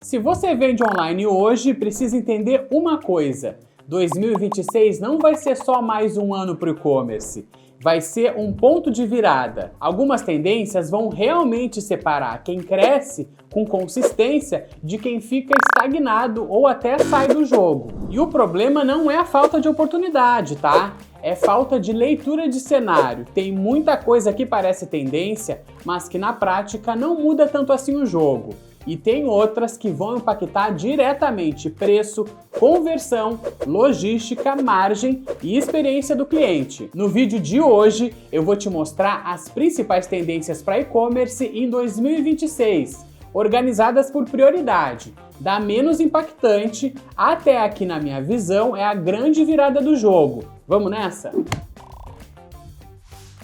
Se você vende online hoje, precisa entender uma coisa: 2026 não vai ser só mais um ano para o e-commerce, vai ser um ponto de virada. Algumas tendências vão realmente separar quem cresce com consistência de quem fica estagnado ou até sai do jogo. E o problema não é a falta de oportunidade, tá? É falta de leitura de cenário. Tem muita coisa que parece tendência, mas que na prática não muda tanto assim o jogo. E tem outras que vão impactar diretamente preço, conversão, logística, margem e experiência do cliente. No vídeo de hoje, eu vou te mostrar as principais tendências para e-commerce em 2026, organizadas por prioridade, da menos impactante até aqui, na minha visão, é a grande virada do jogo. Vamos nessa?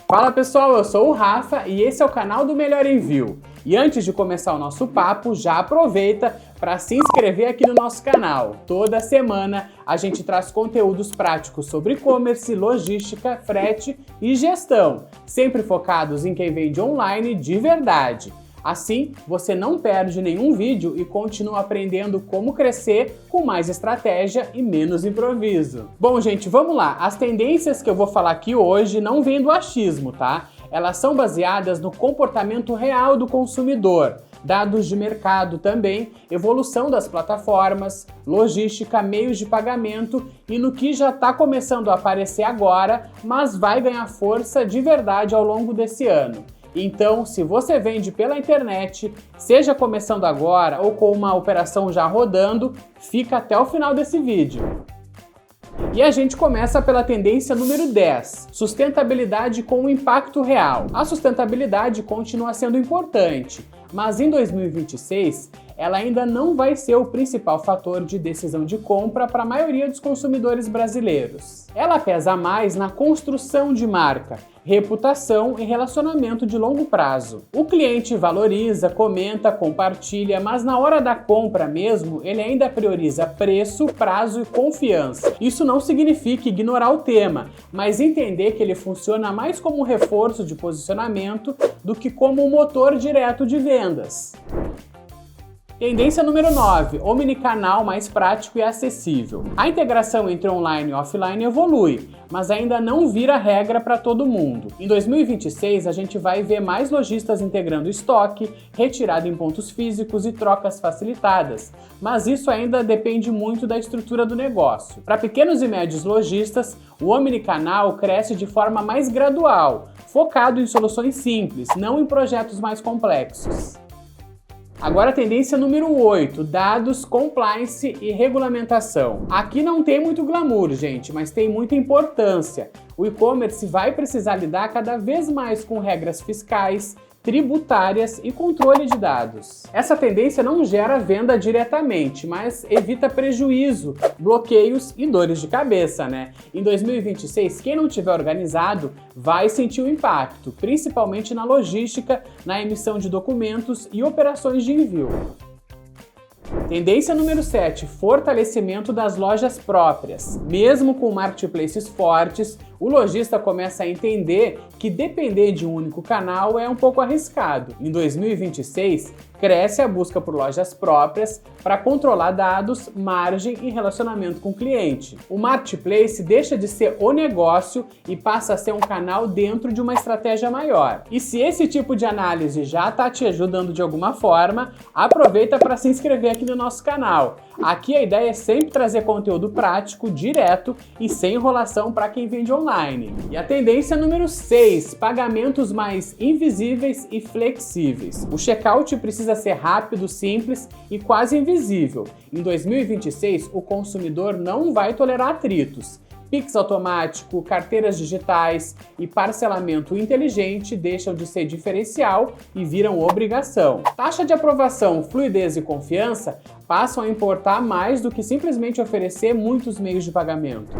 Fala pessoal, eu sou o Rafa e esse é o canal do Melhor Envio. E antes de começar o nosso papo, já aproveita para se inscrever aqui no nosso canal. Toda semana a gente traz conteúdos práticos sobre e-commerce, logística, frete e gestão, sempre focados em quem vende online de verdade. Assim, você não perde nenhum vídeo e continua aprendendo como crescer com mais estratégia e menos improviso. Bom, gente, vamos lá. As tendências que eu vou falar aqui hoje não vêm do achismo, tá? Elas são baseadas no comportamento real do consumidor, dados de mercado também, evolução das plataformas, logística, meios de pagamento e no que já está começando a aparecer agora, mas vai ganhar força de verdade ao longo desse ano. Então, se você vende pela internet, seja começando agora ou com uma operação já rodando, fica até o final desse vídeo. E a gente começa pela tendência número 10, sustentabilidade com impacto real. A sustentabilidade continua sendo importante, mas em 2026 ela ainda não vai ser o principal fator de decisão de compra para a maioria dos consumidores brasileiros. Ela pesa mais na construção de marca, reputação e relacionamento de longo prazo. O cliente valoriza, comenta, compartilha, mas na hora da compra mesmo, ele ainda prioriza preço, prazo e confiança. Isso não significa ignorar o tema, mas entender que ele funciona mais como um reforço de posicionamento do que como um motor direto de vendas. Tendência número 9, omnicanal mais prático e acessível. A integração entre online e offline evolui, mas ainda não vira regra para todo mundo. Em 2026, a gente vai ver mais lojistas integrando estoque, retirada em pontos físicos e trocas facilitadas, mas isso ainda depende muito da estrutura do negócio. Para pequenos e médios lojistas, o omnicanal cresce de forma mais gradual, focado em soluções simples, não em projetos mais complexos. Agora a tendência número 8, dados, compliance e regulamentação. Aqui não tem muito glamour, gente, mas tem muita importância. O e-commerce vai precisar lidar cada vez mais com regras fiscais, tributárias e controle de dados. Essa tendência não gera venda diretamente, mas evita prejuízo, bloqueios e dores de cabeça, né? Em 2026, quem não tiver organizado vai sentir o impacto, principalmente na logística, na emissão de documentos e operações de envio. Tendência número 7, fortalecimento das lojas próprias. Mesmo com marketplaces fortes, o lojista começa a entender que depender de um único canal é um pouco arriscado. Em 2026, cresce a busca por lojas próprias para controlar dados, margem e relacionamento com o cliente. O marketplace deixa de ser o negócio e passa a ser um canal dentro de uma estratégia maior. E se esse tipo de análise já está te ajudando de alguma forma, aproveita para se inscrever aqui no nosso canal. Aqui a ideia é sempre trazer conteúdo prático, direto e sem enrolação para quem vende online. E a tendência número 6, pagamentos mais invisíveis e flexíveis. O checkout precisa ser rápido, simples e quase invisível. Em 2026, o consumidor não vai tolerar atritos. Pix automático, carteiras digitais e parcelamento inteligente deixam de ser diferencial e viram obrigação. Taxa de aprovação, fluidez e confiança passam a importar mais do que simplesmente oferecer muitos meios de pagamento.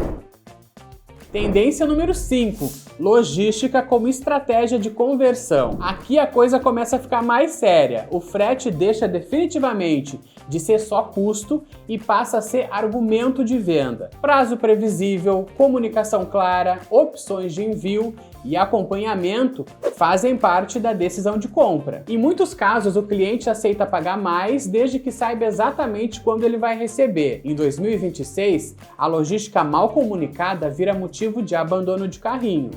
Tendência número 5, logística como estratégia de conversão. Aqui a coisa começa a ficar mais séria. O frete deixa definitivamente de ser só custo e passa a ser argumento de venda. Prazo previsível, comunicação clara, opções de envio e acompanhamento fazem parte da decisão de compra. Em muitos casos, o cliente aceita pagar mais desde que saiba exatamente quando ele vai receber. Em 2026, a logística mal comunicada vira motivo de abandono de carrinho.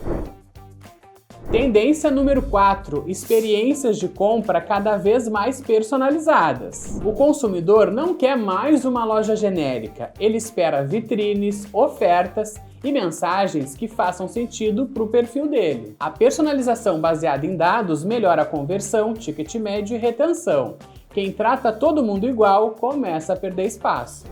Tendência número 4, experiências de compra cada vez mais personalizadas. O consumidor não quer mais uma loja genérica, ele espera vitrines, ofertas e mensagens que façam sentido para o perfil dele. A personalização baseada em dados melhora a conversão, ticket médio e retenção. Quem trata todo mundo igual começa a perder espaço.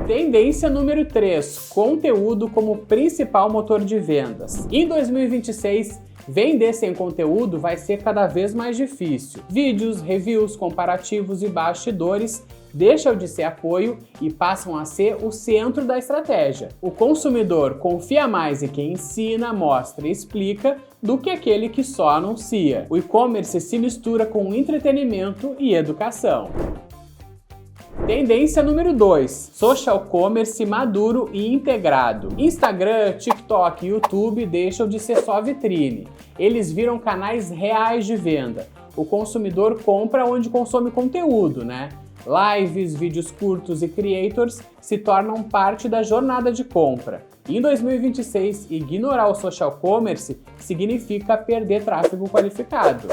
Tendência número 3, conteúdo como principal motor de vendas. Em 2026, vender sem conteúdo vai ser cada vez mais difícil. Vídeos, reviews, comparativos e bastidores deixam de ser apoio e passam a ser o centro da estratégia. O consumidor confia mais em quem ensina, mostra e explica do que aquele que só anuncia. O e-commerce se mistura com entretenimento e educação. Tendência número 2, social commerce maduro e integrado. Instagram, TikTok e YouTube deixam de ser só vitrine. Eles viram canais reais de venda. O consumidor compra onde consome conteúdo, né? Lives, vídeos curtos e creators se tornam parte da jornada de compra. Em 2026, ignorar o social commerce significa perder tráfego qualificado.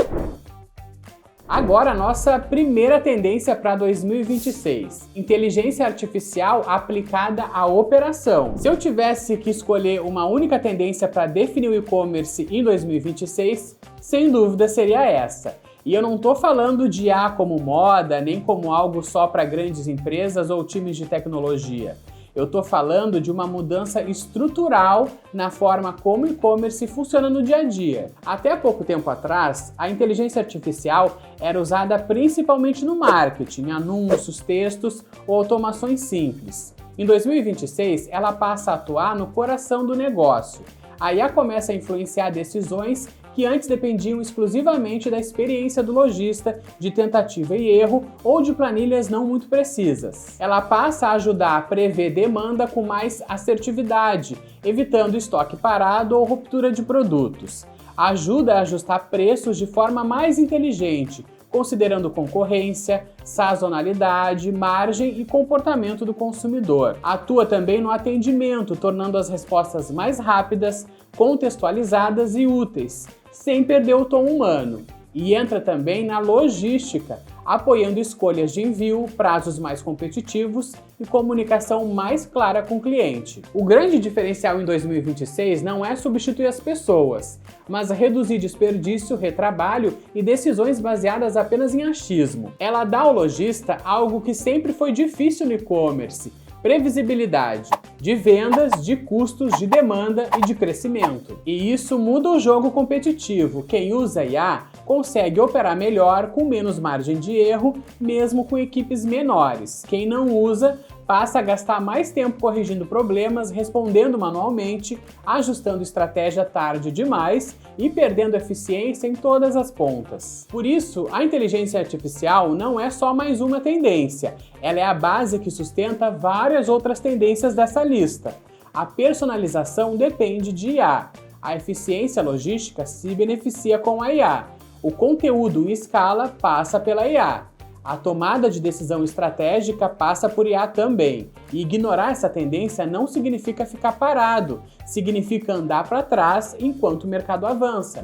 Agora, a nossa primeira tendência para 2026, inteligência artificial aplicada à operação. Se eu tivesse que escolher uma única tendência para definir o e-commerce em 2026, sem dúvida seria essa. E eu não estou falando de IA como moda, nem como algo só para grandes empresas ou times de tecnologia. Eu estou falando de uma mudança estrutural na forma como o e-commerce funciona no dia a dia. Até pouco tempo atrás, a inteligência artificial era usada principalmente no marketing, anúncios, textos ou automações simples. Em 2026, ela passa a atuar no coração do negócio. A IA começa a influenciar decisões que antes dependiam exclusivamente da experiência do lojista, de tentativa e erro ou de planilhas não muito precisas. Ela passa a ajudar a prever demanda com mais assertividade, evitando estoque parado ou ruptura de produtos. Ajuda a ajustar preços de forma mais inteligente, considerando concorrência, sazonalidade, margem e comportamento do consumidor. Atua também no atendimento, tornando as respostas mais rápidas, contextualizadas e úteis, sem perder o tom humano. E entra também na logística, apoiando escolhas de envio, prazos mais competitivos e comunicação mais clara com o cliente. O grande diferencial em 2026 não é substituir as pessoas, mas reduzir desperdício, retrabalho e decisões baseadas apenas em achismo. Ela dá ao lojista algo que sempre foi difícil no e-commerce: previsibilidade de vendas, de custos, de demanda e de crescimento. E isso muda o jogo competitivo. Quem usa IA consegue operar melhor com menos margem de erro, mesmo com equipes menores. Quem não usa passa a gastar mais tempo corrigindo problemas, respondendo manualmente, ajustando estratégia tarde demais e perdendo eficiência em todas as pontas. Por isso, a inteligência artificial não é só mais uma tendência, ela é a base que sustenta várias outras tendências dessa lista. A personalização depende de IA, a eficiência logística se beneficia com a IA, o conteúdo em escala passa pela IA. A tomada de decisão estratégica passa por IA também. E ignorar essa tendência não significa ficar parado, significa andar para trás enquanto o mercado avança.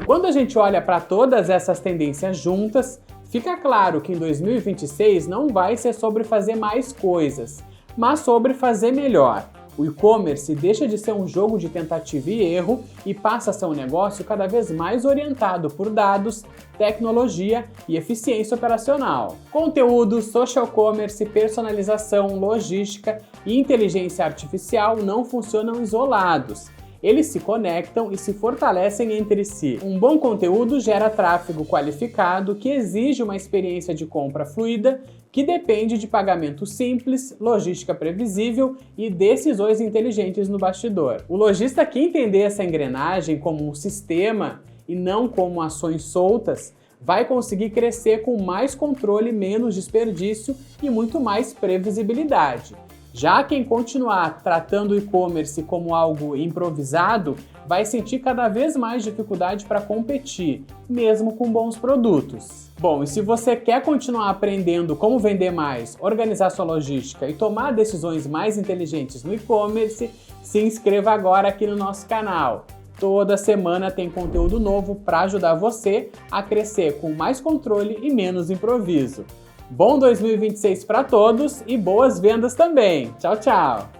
Quando a gente olha para todas essas tendências juntas, fica claro que em 2026 não vai ser sobre fazer mais coisas, mas sobre fazer melhor. O e-commerce deixa de ser um jogo de tentativa e erro e passa a ser um negócio cada vez mais orientado por dados, tecnologia e eficiência operacional. Conteúdo, social commerce, personalização, logística e inteligência artificial não funcionam isolados. Eles se conectam e se fortalecem entre si. Um bom conteúdo gera tráfego qualificado que exige uma experiência de compra fluida, que depende de pagamento simples, logística previsível e decisões inteligentes no bastidor. O lojista que entender essa engrenagem como um sistema e não como ações soltas vai conseguir crescer com mais controle, menos desperdício e muito mais previsibilidade. Já quem continuar tratando o e-commerce como algo improvisado, vai sentir cada vez mais dificuldade para competir, mesmo com bons produtos. Bom, e se você quer continuar aprendendo como vender mais, organizar sua logística e tomar decisões mais inteligentes no e-commerce, se inscreva agora aqui no nosso canal. Toda semana tem conteúdo novo para ajudar você a crescer com mais controle e menos improviso. Bom 2026 para todos e boas vendas também. Tchau, tchau!